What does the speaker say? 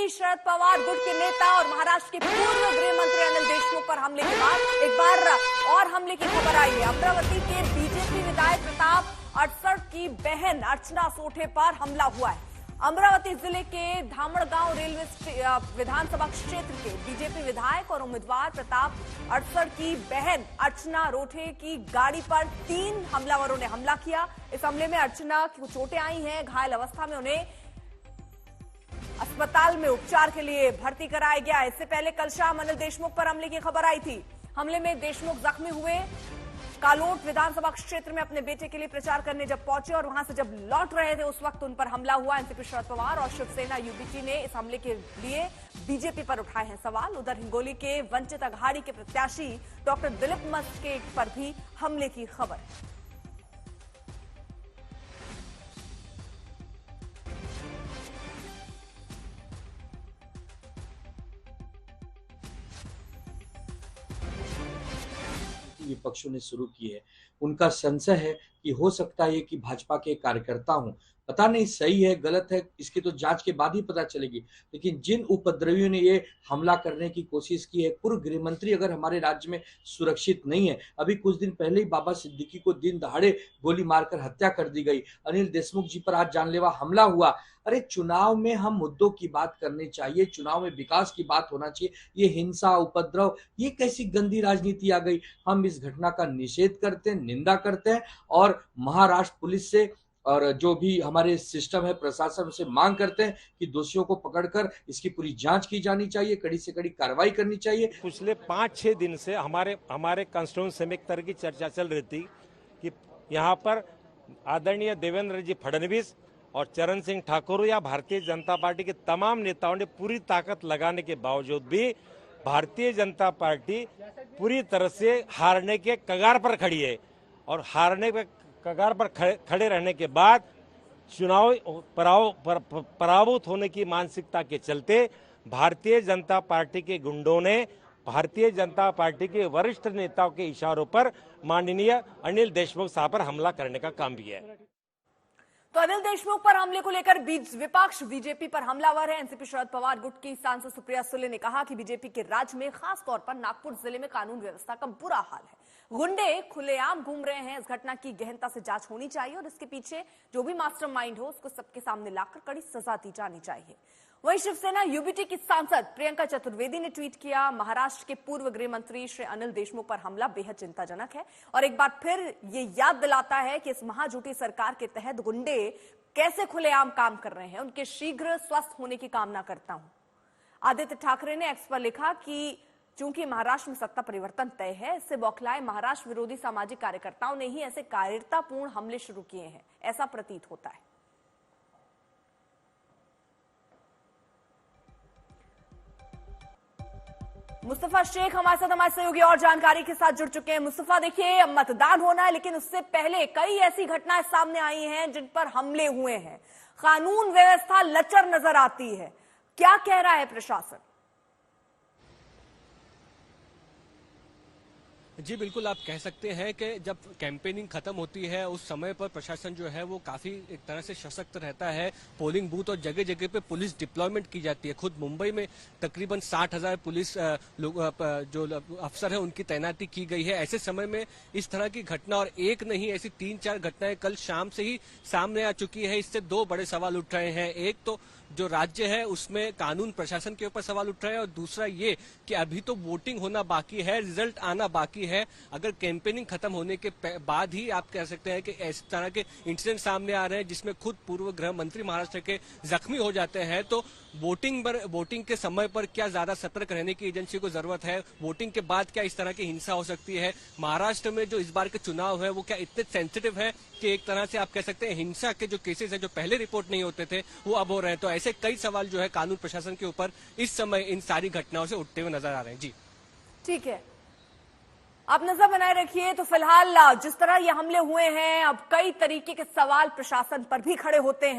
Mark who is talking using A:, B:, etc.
A: BJP Sharad Pawar गुट के नेता और महाराष्ट्र के पूर्व गृह मंत्री अनिल देशमुख पर हमले के बाद एक बार और हमले की खबर आई है। अमरावती के बीजेपी विधायक प्रताप अड़सठ की बहन अर्चना सोठे पर हमला हुआ है। अमरावती जिले के धामड़गांव रेलवे विधानसभा क्षेत्र के बीजेपी विधायक और उम्मीदवार प्रताप अड़सठ की बहन अर्चना रोठे की गाड़ी पर 3 हमलावरों ने हमला किया। इस हमले में अर्चना को चोटें आई हैं। घायल अवस्था में उन्हें अस्पताल में उपचार के लिए भर्ती कराया गया। इससे पहले कल शाम अनिल देशमुख पर हमले की खबर आई थी। हमले में देशमुख जख्मी हुए। कालोट विधानसभा क्षेत्र में अपने बेटे के लिए प्रचार करने जब पहुंचे और वहां से जब लौट रहे थे उस वक्त उन पर हमला हुआ। एनसीपी शरद पवार और शिवसेना यूबीटी ने इस हमले के लिए बीजेपी पर उठाए हैं सवाल। उधर हिंगोली के वंचित अघाड़ी के प्रत्याशी डॉक्टर दिलीप मस्के पर भी हमले की खबर है।
B: विपक्षों ने शुरू की है। उनका संशय है कि हो सकता है कि भाजपा के कार्यकर्ता हों। पता नहीं सही है गलत है, इसकी तो जांच के बाद ही पता चलेगी। लेकिन जिन उपद्रवियों ने ये हमला करने की कोशिश की है, पूर्व गृह मंत्री अगर हमारे राज्य में सुरक्षित नहीं है, अभी कुछ दिन पहले ही बाबा सिद्दीकी को दिन दहाड़े गोली मारकर हत्या कर दी गई, अनिल देशमुख जी पर आज जानलेवा हमला हुआ। अरे चुनाव में हम मुद्दों की बात करनी चाहिए, चुनाव में विकास की बात होना चाहिए। ये हिंसा उपद्रव, ये कैसी गंदी राजनीति आ गई। हम इस घटना का निषेध करते हैं, निंदा करते हैं और महाराष्ट्र पुलिस से और जो भी हमारे सिस्टम है प्रशासन से मांग करते हैं कि दोषियों को पकड़कर इसकी पूरी जांच की जानी चाहिए, कड़ी से कड़ी कार्रवाई करनी चाहिए।
C: पिछले 5-6 दिन से हमारे कॉन्स्टिट्यूंसी में एक तरह की चर्चा चल रही थी कि यहाँ पर आदरणीय देवेंद्र जी फडणवीस और चरण सिंह ठाकुर या भारतीय जनता पार्टी के तमाम नेताओं ने पूरी ताकत लगाने के बावजूद भी भारतीय जनता पार्टी पूरी तरह से हारने के कगार पर खड़ी है। और हारने के कगार पर खड़े रहने के बाद चुनाव पराभूत होने की मानसिकता के चलते भारतीय जनता पार्टी के गुंडों ने भारतीय जनता पार्टी के वरिष्ठ नेताओं के इशारों पर माननीय अनिल देशमुख साहब पर हमला करने का काम किया है।
A: तो अनिल देशमुख पर हमले को लेकर विपक्ष बीजेपी पर हमलावर है। एनसीपी शरद पवार गुट की सांसद सुप्रिया सुले ने कहा कि बीजेपी के राज्य में खास तौर पर नागपुर जिले में कानून व्यवस्था का बुरा हाल है। गुंडे खुलेआम घूम रहे हैं। इस घटना की गहनता से जांच होनी चाहिए और इसके पीछे जो भी मास्टरमाइंड हो उसको सबके सामने लाकर कड़ी सजा दी जानी चाहिए। वहीं शिवसेना यूबीटी की सांसद प्रियंका चतुर्वेदी ने ट्वीट किया, महाराष्ट्र के पूर्व गृह मंत्री श्री अनिल देशमुख पर हमला बेहद चिंताजनक है और एक बार फिर ये याद दिलाता है कि इस महाझूठी सरकार के तहत गुंडे कैसे खुलेआम काम कर रहे हैं। उनके शीघ्र स्वस्थ होने की कामना करता हूं। आदित्य ठाकरे ने एक्स पर लिखा कि चूंकि महाराष्ट्र में सत्ता परिवर्तन तय है, इससे बौखलाए महाराष्ट्र विरोधी सामाजिक कार्यकर्ताओं ने ही ऐसे कायरतापूर्ण हमले शुरू किए हैं, ऐसा प्रतीत होता है। मुस्तफा शेख हमारे साथ हमारे सहयोगी और जानकारी के साथ जुड़ चुके हैं। मुस्तफा, देखिए मतदान होना है लेकिन उससे पहले कई ऐसी घटनाएं सामने आई हैं जिन पर हमले हुए हैं। कानून व्यवस्था लचर नजर आती है। क्या कह रहा है प्रशासन?
D: जी बिल्कुल, आप कह सकते हैं कि जब कैंपेनिंग खत्म होती है उस समय पर प्रशासन जो है वो काफी एक तरह से सशक्त रहता है। पोलिंग बूथ और जगह जगह पे पुलिस डिप्लॉयमेंट की जाती है। खुद मुंबई में तकरीबन 60,000 पुलिस जो अफसर है उनकी तैनाती की गई है। ऐसे समय में इस तरह की घटना, और एक नहीं ऐसी 3-4 घटनाएं कल शाम से ही सामने आ चुकी है। इससे 2 बड़े सवाल उठ रहे हैं। एक तो जो राज्य है उसमें कानून प्रशासन के ऊपर सवाल उठ रहा है और दूसरा ये कि अभी तो वोटिंग होना बाकी है, रिजल्ट आना बाकी है। अगर कैंपेनिंग खत्म होने के बाद ही आप कह सकते हैं कि इस तरह के इंसिडेंट सामने आ रहे हैं जिसमें खुद पूर्व गृह मंत्री महाराष्ट्र के जख्मी हो जाते हैं, तो वोटिंग के समय पर क्या ज्यादा सतर्क रहने की एजेंसी को जरूरत है। वोटिंग के बाद क्या इस तरह की हिंसा हो सकती है। महाराष्ट्र में जो इस बार के चुनाव है वो क्या इतने सेंसिटिव है कि एक तरह से आप कह सकते हैं हिंसा के जो केसेस है जो पहले रिपोर्ट नहीं होते थे वो अब हो रहे हैं। तो ऐसे कई सवाल जो है कानून प्रशासन के ऊपर इस समय इन सारी घटनाओं से उठते हुए नजर आ रहे हैं। जी
A: ठीक है, आप नजर बनाए रखिए। तो फिलहाल जिस तरह ये हमले हुए हैं, अब कई तरीके के सवाल प्रशासन पर भी खड़े होते हैं।